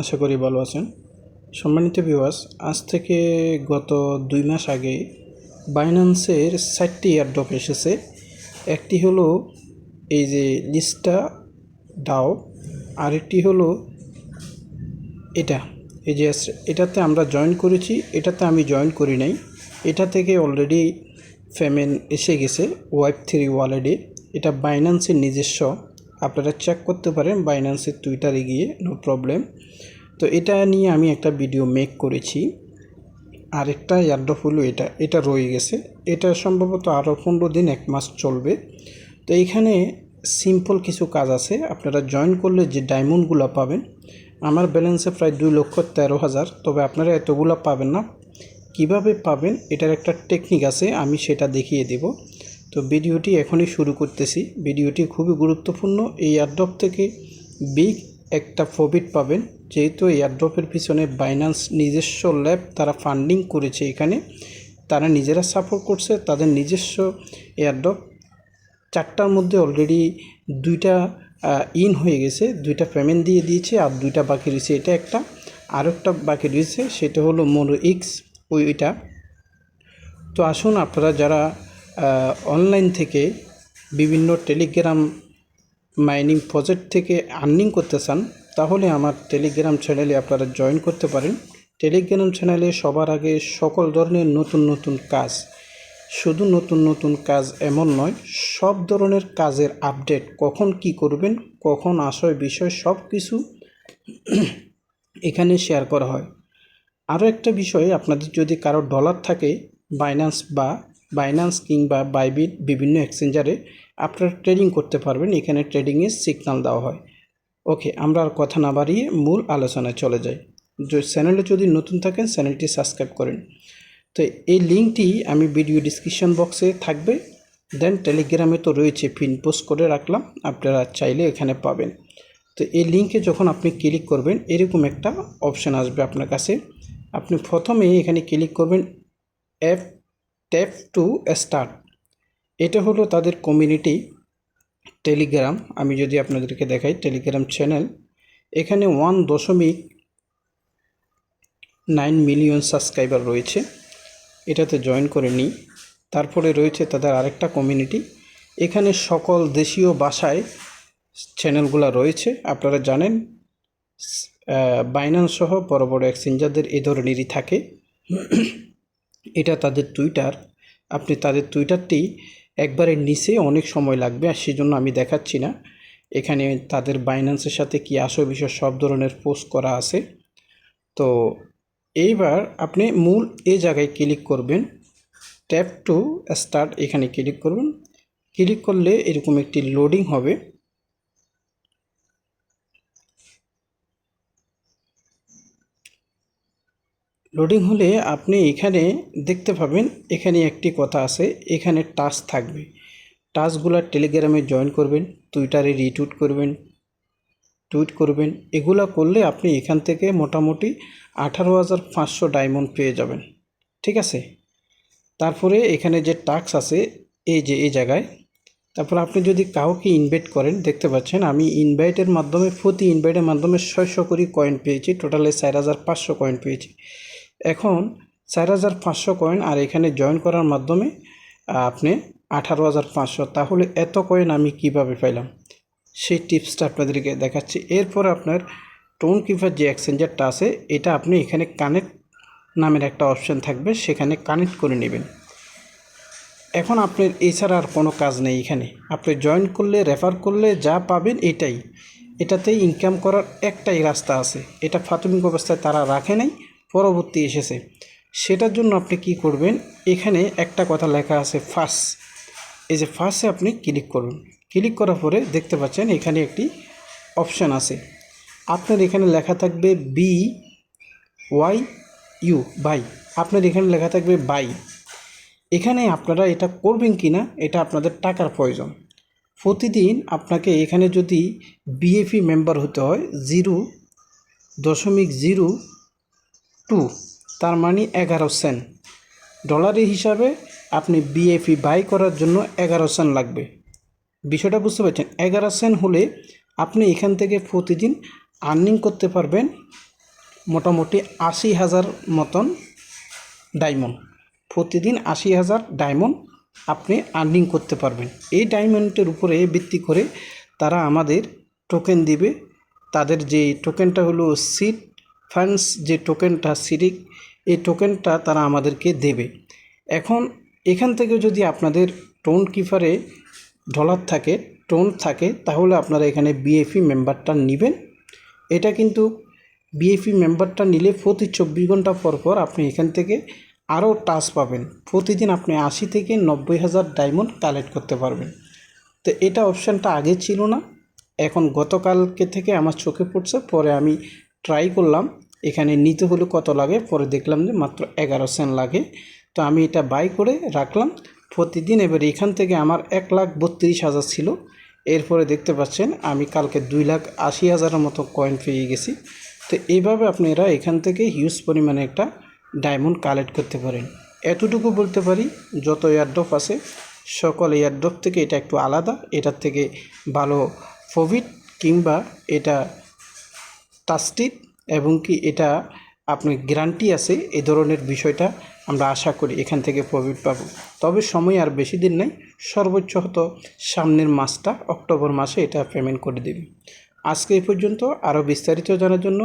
আশা করি ভালো আছেন। সম্মানিত ভিউয়ার্স, আজ থেকে গত 2 মাস আগে বাইন্যান্সের 4টি এয়ারড্রপ এসেছে। একটি হলো এই যে লিস্টা ডাও, আরেকটি হলো এটা এই যে এটাতে আমরা জয়েন করেছি, এটাতে আমি জয়েন করি নাই। এটা থেকে অলরেডি পেমেন্ট এসে গেছে Web3 ওয়ালেটে। এটা বাইন্যান্সের নিজস্ব, আপনারা চেক করতে পারেন বাইন্যান্সের টুইটারে গিয়ে, নো প্রবলেম। তো এটা নিয়ে আমি একটা ভিডিও মেক করেছি। আরেকটা এয়ারড্রপ হলো এটা রয়ে গেছে। এটা সম্ভবত আরও 15 দিন 1 মাস চলবে। তো এইখানে সিম্পল কিছু কাজ আছে। আপনারা জয়েন করলে যে ডায়মন্ডগুলো পাবেন, আমার ব্যালেন্সে প্রায় 2,13,000, তবে আপনারা এতগুলো পাবেন না। কিভাবে পাবেন এটার একটা টেকনিক আছে, আমি সেটা দেখিয়ে দেব। তো ভিডিওটি এখনই শুরু করতেছি। ভিডিওটি খুবই গুরুত্বপূর্ণ। এই এয়ারড্রপ থেকে বিগ একটা প্রফিট পাবেন, যেহেতু এয়ারড্রপের পিছনে বাইন্যান্স নিজস্ব ল্যাব তারা ফান্ডিং করেছে। এখানে তারা নিজেরা সাপোর্ট করছে, তাদের নিজস্ব এয়ারড্রপ 4টার মধ্যে অলরেডি 2টা ইন হয়ে গেছে, 2টা পেমেন্ট দিয়ে দিয়েছে, আর 2টা বাকি রয়েছে। এটা একটা, আরও একটা বাকি রয়েছে, সেটা হলো মোনো এক্স ওইটা। তো আসুন, আপনারা যারা অনলাইন থেকে বিভিন্ন টেলিগ্রাম মাইনিং প্রজেক্ট থেকে আর্নিং করতে চান, তাহলে আমার টেলিগ্রাম চ্যানেলে আপনারা জয়েন করতে পারেন। টেলিগ্রাম চ্যানেলে সবার আগে সকল ধরনের নতুন নতুন কাজ, শুধু নতুন নতুন কাজ এমন নয়, সব ধরনের কাজের আপডেট, কখন কি করবেন, কখন আশয় বিষয়, সব কিছু এখানে শেয়ার করা হয়। আরও একটা বিষয়, আপনাদের যদি কারো ডলার থাকে বাইন্যান্স কিংবা বাইবিট বিভিন্ন এক্সচেঞ্জারে আপনারা ট্রেডিং করতে পারবেন। এখানে ট্রেডিংয়ের সিগন্যাল দেওয়া হয়। ওকে, আমরা আর কথা না বাড়িয়ে মূল আলোচনায় চলে যাই। চ্যানেলে যদি নতুন থাকেন চ্যানেলটি সাবস্ক্রাইব করেন। তো এই লিঙ্কটি আমি ভিডিও ডিসক্রিপশন বক্সে থাকবে, দেন টেলিগ্রামে তো রয়েছে, পিন পোস্ট করে রাখলাম, আপনারা চাইলে এখানে পাবেন। তো এই লিঙ্কে যখন আপনি ক্লিক করবেন, এরকম একটা অপশান আসবে আপনার কাছে। আপনি প্রথমে এখানে ক্লিক করবেন ট্যাপ টু স্টার্ট। এটা হলো তাদের কমিউনিটি টেলিগ্রাম। আমি যদি আপনাদেরকে দেখাই টেলিগ্রাম চ্যানেল, এখানে 1.9 মিলিয়ন সাবস্ক্রাইবার রয়েছে। এটাতে জয়েন করে নিই। তারপরে রয়েছে তাদের আরেকটা কমিউনিটি, এখানে সকল দেশীয় ভাষায় চ্যানেলগুলো রয়েছে। আপনারা জানেন বাইন্যান্স সহ বড় বড় এক্সচেঞ্জারদের এই ধরনেরই থাকে। এটা তাদের টুইটার। আপনি তাদের টুইটারটি একবারে নিচে অনেক সময় লাগবে, আর সেজন্য আমি দেখাচ্ছি না। এখানে তাদের বাইন্যান্সের সাথে কি আসে বিষয় সব ধরনের পোস্ট করা আছে। তো এইবার আপনি মূল এই জায়গায় ক্লিক করবেন, ট্যাপ টু স্টার্ট, এখানে ক্লিক করবেন। ক্লিক করলে এরকম একটি লোডিং হবে। লোডিং হলে আপনি এখানে দেখতে পাবেন, এখানে একটি কথা আছে, এখানে টাস্ক থাকবে। টাস্কগুলো টেলিগ্রামে জয়েন করবেন, টুইটারে টুইট করবেন। এগুলো করলে আপনি এখান থেকে মোটামুটি 18,500 ডায়মন্ড পেয়ে যাবেন। ঠিক আছে। তারপরে এখানে যে টাস্ক আছে এই যে এই জায়গায়, তারপর আপনি যদি কাউকে ইনভাইট করেন, দেখতে পাচ্ছেন আমি ইনভাইটের মাধ্যমে প্রতি ইনভাইটের মাধ্যমে 600 করে কয়েন পেয়েছি, টোটালে 4,500 কয়েন পেয়েছি। এখন 4,500 কয়েন আর এখানে জয়েন করার মাধ্যমে আপনি 18,500, তাহলে এত কয়েন আমি কিভাবে পাইলাম সেই টিপসটা আপনাদেরকে দেখাচ্ছি। এরপর আপনার টোন কিপার যে এক্সচেঞ্জারটা আছে, এটা আপনি এখানে কানেক্ট নামের একটা অপশান থাকবে, সেখানে কানেক্ট করে নেবেন। এখন আপনার এছাড়া আর কোনো কাজ নেই। এখানে আপনি জয়েন করলে, রেফার করলে যা পাবেন এটাতেই ইনকাম করার একটাই রাস্তা আছে। এটা প্রাথমিক অবস্থায় তারা রাখে নাই, পরবর্তী এসেছে। সেটার জন্য আপনি কি করবেন, এখানে একটা কথা লেখা আছে ফার্স্ট, এই যে ফার্স্টে আপনি ক্লিক করুন। ক্লিক করার পরে দেখতে পাচ্ছেন এখানে একটি অপশান আছে, আপনার এখানে লেখা থাকবে BYU বাই, আপনার এখানে লেখা থাকবে বাই। এখানে আপনারা এটা করবেন কি না, এটা আপনাদের টাকার প্রয়োজন। প্রতিদিন আপনাকে এখানে যদি বিএফি মেম্বার হতে হয় 0.02, তার মানে 11 সেন্ট ডলারের হিসাবে আপনি বিএফি বাই করার জন্য 11 সেন্ট লাগবে। বিষয়টা বুঝতে পারছেন? 11 সেন্ট হলে আপনি এখান থেকে প্রতিদিন আর্নিং করতে পারবেন মোটামুটি 80,000 মতন ডায়মন্ড। প্রতিদিন 80,000 ডায়মন্ড আপনি আর্নিং করতে পারবেন। এই ডায়মন্ডের উপরে ভিত্তি করে তারা আমাদের টোকেন দিবে। তাদের যে টোকেনটা হলো সিড ফান্ডস, যে টোকেনটা সিরিক, এই টোকেনটা তারা আমাদেরকে দেবে। এখন এখান থেকে যদি আপনাদের টোন কিপারে ডলার থাকে, টোন থাকে, তাহলে আপনারা এখানে বিএফি মেম্বারটা নেবেন। এটা কিন্তু বিএফি মেম্বারটা নিলে প্রতি 24 ঘন্টা পর পর আপনি এখান থেকে আরও টাচ পাবেন। প্রতিদিন আপনি 80 থেকে 90,000 ডায়মন্ড কালেক্ট করতে পারবেন। তো এটা অপশানটা আগে ছিল না, এখন গতকালকে থেকে আমার চোখে পড়ছে, পরে আমি ট্রাই করলাম। এখানে নিতে হলে কত লাগে, পরে দেখলাম যে মাত্র 11 সেন্ট লাগে। তো আমি এটা বাই করে রাখলাম প্রতিদিন। এবার এখান থেকে আমার 1,32,000 ছিল। এরপরে দেখতে পাচ্ছেন আমি কালকে 2,80,000 মতো কয়েন পেয়ে গেছি। তো এইভাবে আপনারা এখান থেকে হিউজ পরিমাণে একটা ডায়মন্ড কালেক্ট করতে পারেন। এতটুকু বলতে পারি, যত এয়ারড্রপ আছে সকল এয়ারড্রপ থেকে এটা একটু আলাদা। এটার থেকে ভালো প্রফিট, কিংবা এটা ট্রাস্টেড, এবং কি এটা আপনি গ্যারান্টি আছে, এই ধরনের বিষয়টা আমরা আশা করি এখান থেকে প্রফিট পাবো। তবে সময় আর বেশি দিন নাই, সর্বোচ্চ হয়তো সামনের মাসটা অক্টোবর মাসে এটা পেমেন্ট করে দেবে। আজকে এই পর্যন্ত। আরও বিস্তারিত জানার জন্য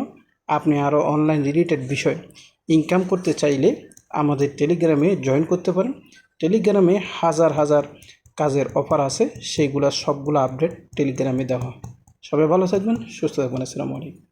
আপনি আরও অনলাইন রিলেটেড বিষয় ইনকাম করতে চাইলে আমাদের টেলিগ্রামে জয়েন করতে পারেন। টেলিগ্রামে হাজার হাজার কাজের অফার আছে, সেইগুলো সবগুলো আপডেট টেলিগ্রামে দেওয়া হয়। সবাই ভালো থাকবেন, সুস্থ থাকবেন। আসসালামু আলাইকুম।